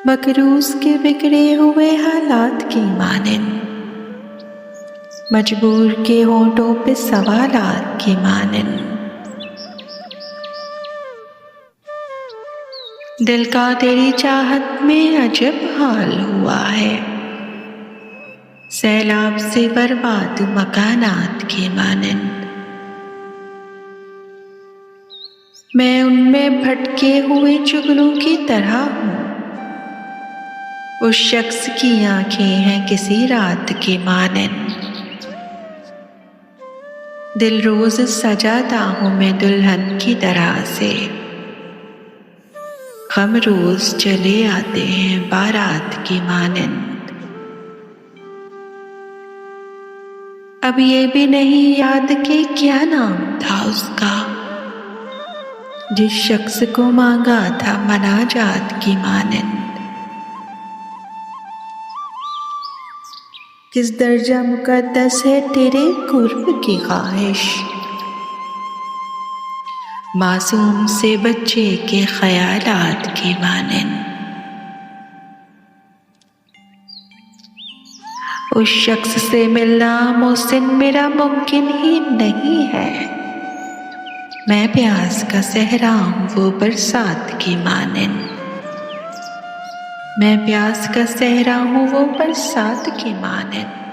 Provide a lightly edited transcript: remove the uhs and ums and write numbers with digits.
मकरूज के बिगड़े हुए हालात की मानिन, मजबूर के होंठों पे सवालात की मानिन। दिल का तेरी चाहत में अजब हाल हुआ है, सैलाब से बर्बाद मकानात की मानिन। मैं उनमें भटके हुए जुगनू की तरह हूँ, उस शख्स की आंखें हैं किसी रात की मानिन। दिल रोज सजाता हूँ मैं दुल्हन की तरह से, हम रोज चले आते हैं बारात की मानिंद। अब ये भी नहीं याद कि क्या नाम था उसका, जिस शख्स को मांगा था मनाजात की मानिंद। किस दर्जा मुकद्दस है तेरे कुर्ब की ख्वाहिश, मासूम से बच्चे के ख्यालात की मानिंद। उस शख्स से मिलना मोहसिन मेरा मुमकिन ही नहीं है, मैं प्यास का सहरा हूँ वो बरसात की मानिंद। मैं प्यास का सहरा हूँ वो बरसात की मानिंद।